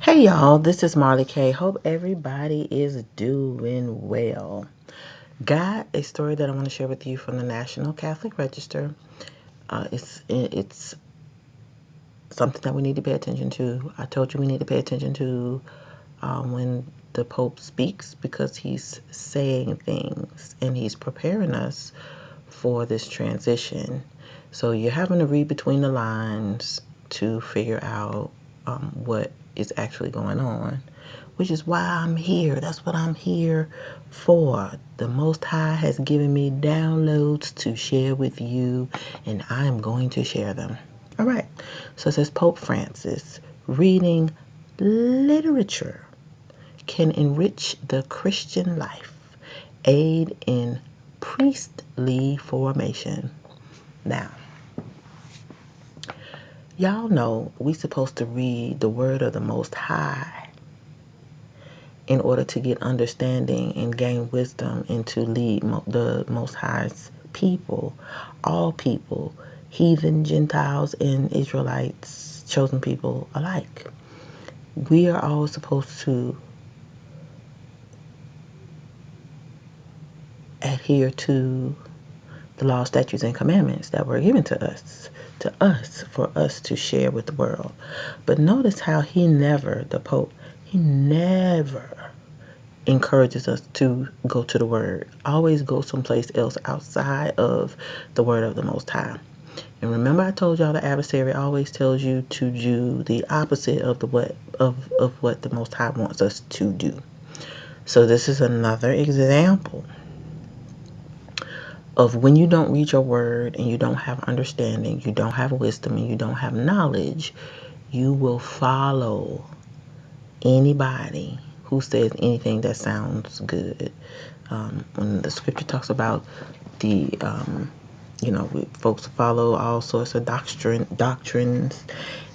Hey y'all, this is Marley K. Hope everybody is doing well. Got a story that I want to share with you from the National Catholic Register. It's something that we need to pay attention to. I told you we need to pay attention to when the Pope speaks, because he's saying things and he's preparing us for this transition. So you're having to read between the lines to figure out what is actually going on, which is why I'm here. That's what I'm here for. The Most High has given me downloads to share with you, and I'm going to share them. All right. So it says Pope Francis, reading literature can enrich the Christian life, aid in priestly formation. Now, y'all know we supposed to read the word of the Most High in order to get understanding and gain wisdom and to lead the Most High's people, all people, heathen, Gentiles, and Israelites, chosen people alike. We are all supposed to adhere to the law, statutes, and commandments that were given to us, for us to share with the world. But notice how the Pope, he never encourages us to go to the Word. Always go someplace else outside of the Word of the Most High. And remember, I told y'all the adversary always tells you to do the opposite of what the Most High wants us to do. So this is another example of when you don't read your word and you don't have understanding, you don't have wisdom, and you don't have knowledge, you will follow anybody who says anything that sounds good. When the scripture talks about folks follow all sorts of doctrines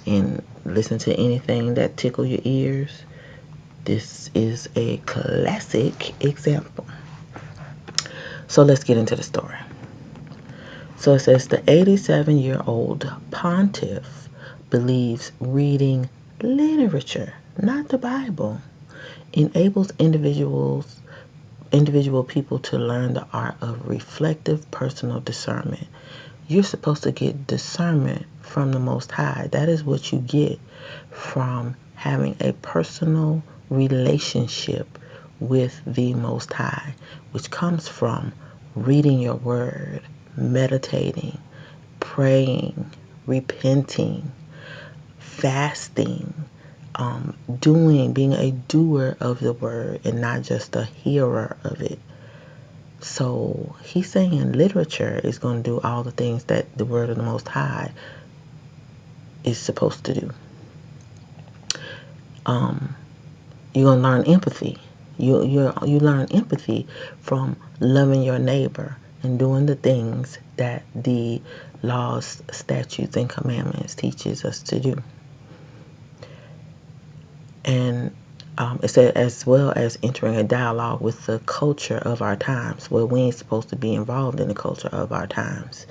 and listen to anything that tickle your ears. This is a classic example. So let's get into the story. So it says the 87-year-old pontiff believes reading literature, not the Bible, enables individual people to learn the art of reflective personal discernment. You're supposed to get discernment from the Most High. That is what you get from having a personal relationship with the Most High, which comes from reading your word, meditating, praying, repenting, fasting, being a doer of the word and not just a hearer of it. So he's saying literature is going to do all the things that the word of the Most High is supposed to do. You're going to learn empathy. You learn empathy from loving your neighbor and doing the things that the laws, statutes, and commandments teaches us to do. And it said, as well as entering a dialogue with the culture of our times. Well, we ain't supposed to be involved in the culture of our times.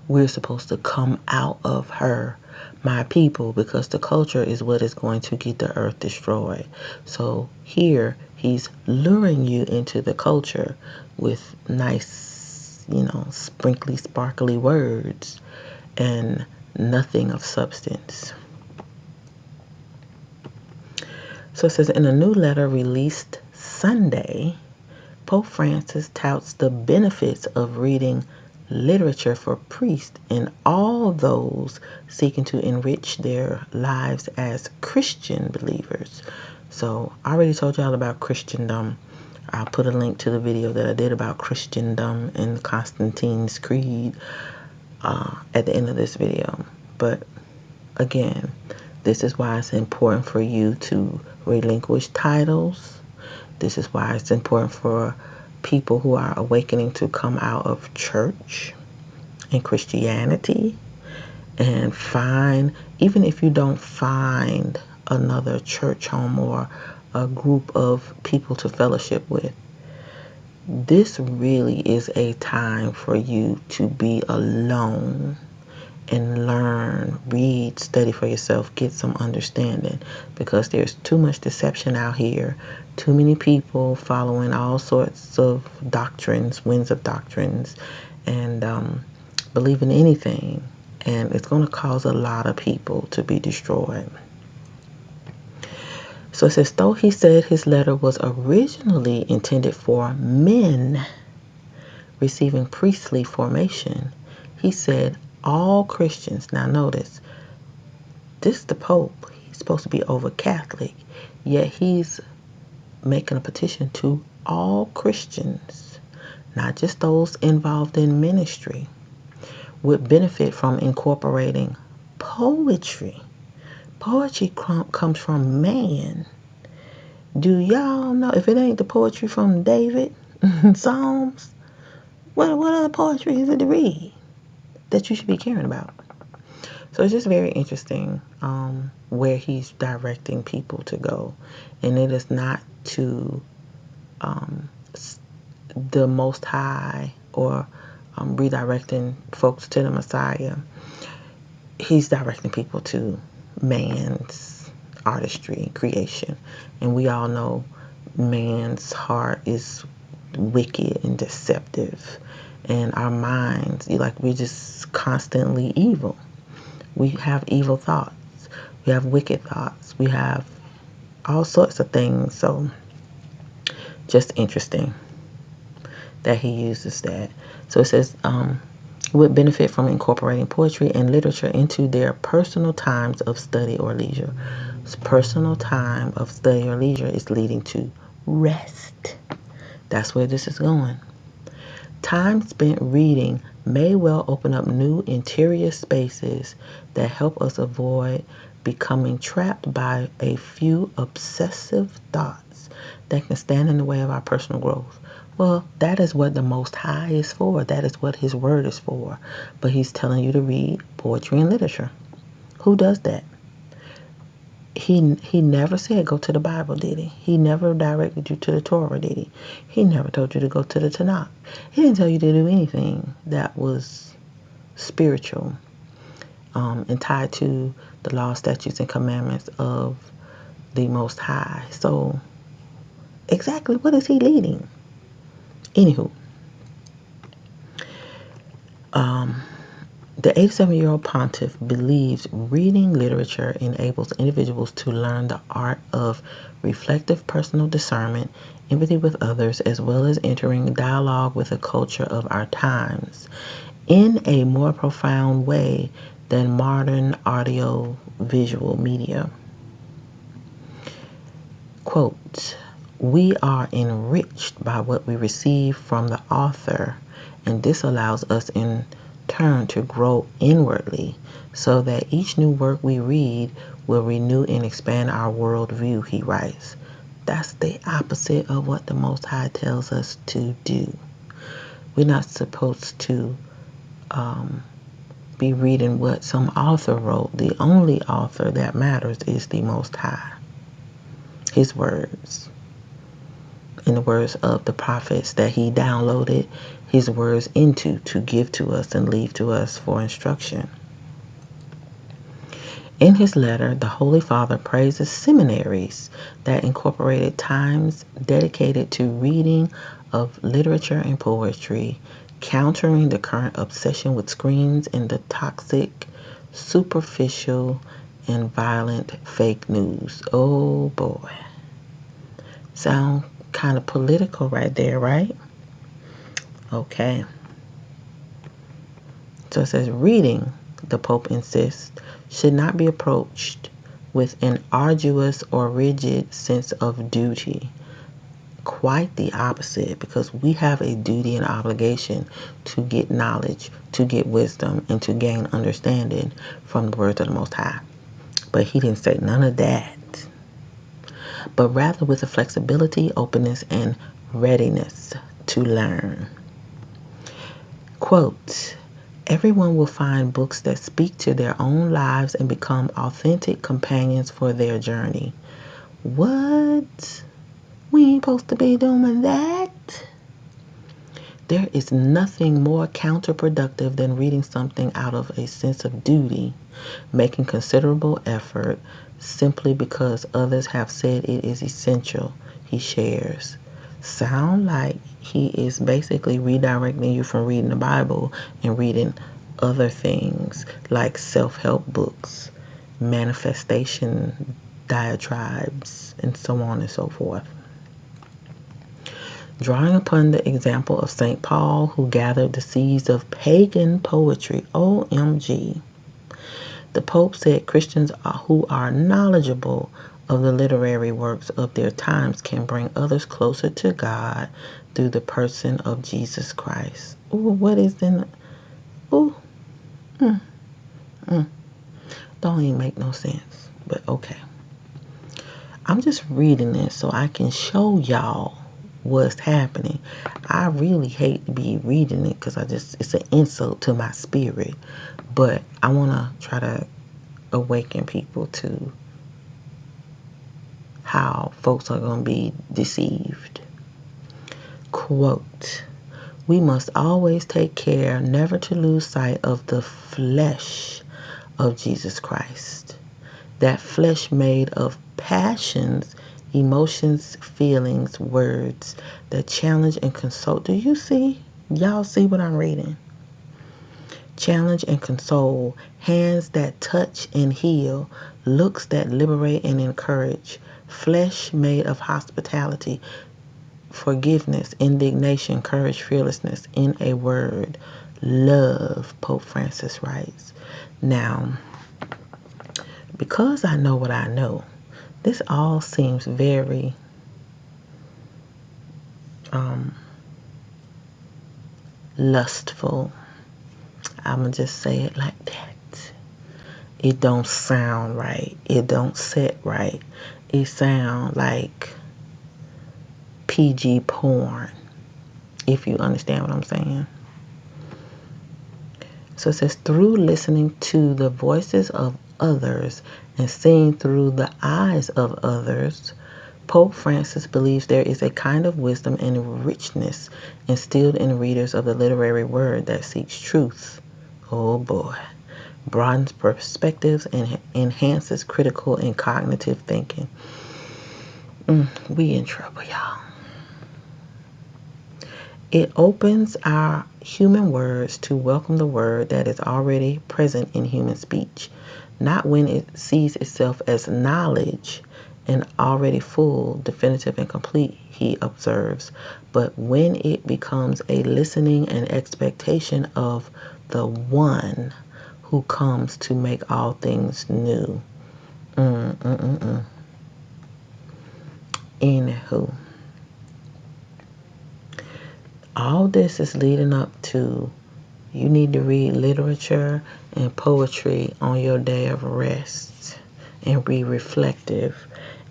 We're supposed to come out of her, my people, because the culture is what is going to get the earth destroyed. So here he's luring you into the culture with nice, sprinkly, sparkly words and nothing of substance. So it says, in a new letter released Sunday, Pope Francis touts the benefits of reading literature for priests and all those seeking to enrich their lives as Christian believers. So I already told y'all about Christendom. I'll put a link to the video that I did about Christendom and Constantine's Creed at the end of this video. But again, this is why it's important for you to relinquish titles, This is why it's important for people who are awakening to come out of church and Christianity and find, even if you don't find another church home or a group of people to fellowship with, this really is a time for you to be alone and learn, read, study for yourself, get some understanding, because there's too much deception out here, too many people following all sorts of doctrines, winds of doctrines, and believing anything, and it's going to cause a lot of people to be destroyed. So it says, though he said his letter was originally intended for men receiving priestly formation, he said all Christians. Now notice, this is the Pope. He's supposed to be over Catholic, yet he's making a petition to all Christians, not just those involved in ministry, would benefit from incorporating poetry. Poetry comes from man. Do y'all know, if it ain't the poetry from David, Psalms, what other poetry is it to read that you should be caring about? So it's just very interesting where he's directing people to go. And it is not to the Most High or redirecting folks to the Messiah. He's directing people to man's artistry, creation. And we all know man's heart is wicked and deceptive. And our minds, we're just constantly evil. We have evil thoughts. We have wicked thoughts. We have all sorts of things. So just interesting that he uses that. So it says, would benefit from incorporating poetry and literature into their personal times of study or leisure. So personal time of study or leisure is leading to rest. That's where this is going. Time spent reading may well open up new interior spaces that help us avoid becoming trapped by a few obsessive thoughts that can stand in the way of our personal growth. Well, that is what the Most High is for. That is what His Word is for. But He's telling you to read poetry and literature. Who does that? He never said go to the Bible, did he? He never directed you to the Torah, did he? He never told you to go to the Tanakh. He didn't tell you to do anything that was spiritual and tied to the law, statutes, and commandments of the Most High. So exactly what is he leading? Anywho, the 87-year-old pontiff believes reading literature enables individuals to learn the art of reflective personal discernment, empathy with others, as well as entering dialogue with the culture of our times in a more profound way than modern audio-visual media. Quote, we are enriched by what we receive from the author, and this allows us in turn to grow inwardly so that each new work we read will renew and expand our worldview, he writes. That's the opposite of what the Most High tells us to do. We're not supposed to be reading what some author wrote. The only author that matters is the Most High. His words. In the words of the prophets that he downloaded his words into to give to us and leave to us for instruction. In his letter, the Holy Father praises seminaries that incorporated times dedicated to reading of literature and poetry, countering the current obsession with screens and the toxic, superficial, and violent fake news. Oh boy. Sound kind of political right there, right? Okay. So it says reading, the Pope insists, should not be approached with an arduous or rigid sense of duty. Quite the opposite, because we have a duty and obligation to get knowledge, to get wisdom, and to gain understanding from the words of the Most High. But he didn't say none of that. but rather with a flexibility, openness, and readiness to learn. Quote, everyone will find books that speak to their own lives and become authentic companions for their journey. What? We ain't supposed to be doing that. There is nothing more counterproductive than reading something out of a sense of duty, making considerable effort simply because others have said it is essential, he shares. Sound like he is basically redirecting you from reading the Bible and reading other things like self-help books, manifestation diatribes, and so on and so forth. Drawing upon the example of St. Paul, who gathered the seeds of pagan poetry, OMG, the Pope said Christians who are knowledgeable of the literary works of their times can bring others closer to God through the person of Jesus Christ. Ooh, what is in... Ooh, don't even make no sense, but okay. I'm just reading this so I can show y'all what's happening. I really hate to be reading it because it's an insult to my spirit. But I want to try to awaken people to how folks are going to be deceived. Quote, we must always take care never to lose sight of the flesh of Jesus Christ. That flesh made of passions, emotions, feelings, words that challenge and console. Do you see? Y'all see what I'm reading? Challenge and console, hands that touch and heal, looks that liberate and encourage, flesh made of hospitality, forgiveness, indignation, courage, fearlessness, in a word, love, Pope Francis writes. Now, because I know what I know, this all seems very lustful. I'm going to just say it like that. It don't sound right. It don't sit right. It sound like PG porn, if you understand what I'm saying. So it says, through listening to the voices of others and seeing through the eyes of others, Pope Francis believes there is a kind of wisdom and richness instilled in readers of the literary word that seeks truth. Oh boy. Broadens perspectives and enhances critical and cognitive thinking. We in trouble, y'all. It opens our human words to welcome the word that is already present in human speech, not when it sees itself as knowledge and already full, definitive, and complete, he observes, but when it becomes a listening and expectation of the one who comes to make all things new. Anywho. All this is leading up to you need to read literature and poetry on your day of rest and be reflective.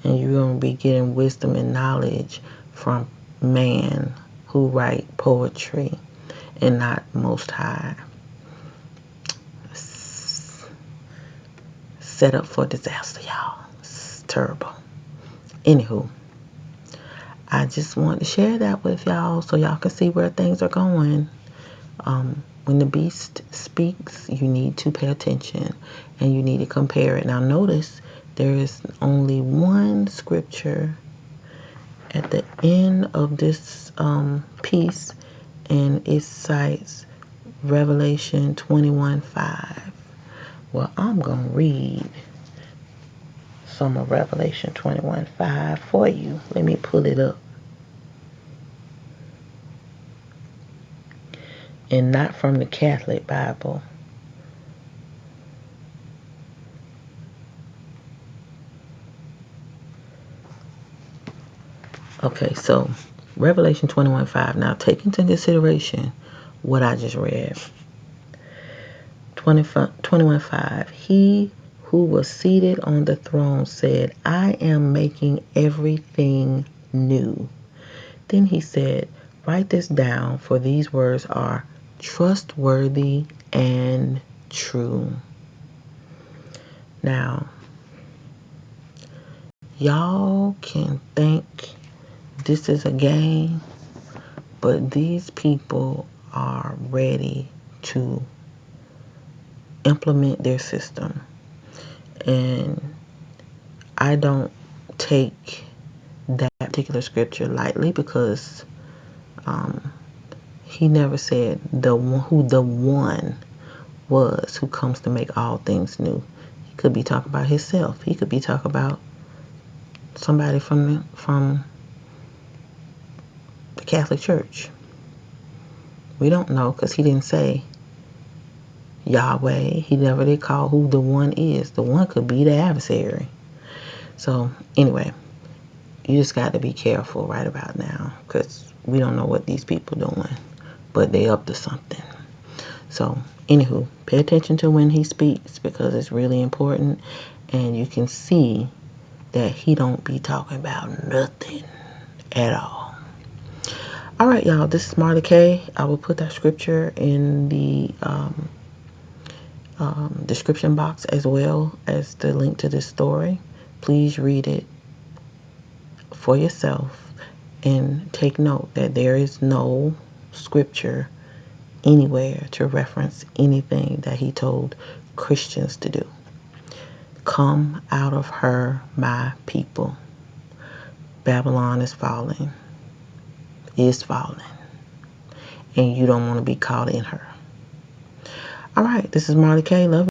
And you're going to be getting wisdom and knowledge from man who write poetry and not Most High. Set up for disaster, y'all. It's terrible. Anywho. I just want to share that with y'all so y'all can see where things are going. When the beast speaks, you need to pay attention and you need to compare it. Now notice there is only one scripture at the end of this piece, and it cites Revelation 21:5. Well, I'm going to read some of Revelation 21:5 for you. Let me pull it up. And not from the Catholic Bible. Okay, so Revelation 21:5. Now take into consideration what I just read. 21:5. He who was seated on the throne said, I am making everything new. Then he said, write this down, for these words are trustworthy and true. Now, y'all can think this is a game, but these people are ready to implement their system. And I don't take that particular scripture lightly, because he never said who the one was who comes to make all things new. He could be talking about himself. He could be talking about somebody from the Catholic Church. We don't know, because he didn't say Yahweh. He never did call who the one is. The one could be the adversary. So anyway, you just got to be careful right about now, because we don't know what these people doing, but they up to something. So anywho, pay attention to when he speaks, because it's really important, and you can see that he don't be talking about nothing at all. All right, y'all, this is Marley K. I will put that scripture in the description box, as well as the link to this story. Please read it for yourself and take note that there is no scripture anywhere to reference anything that he told Christians to do. Come out of her, my people. Babylon is falling, and you don't want to be caught in her. All right, this is Marley K. Love you.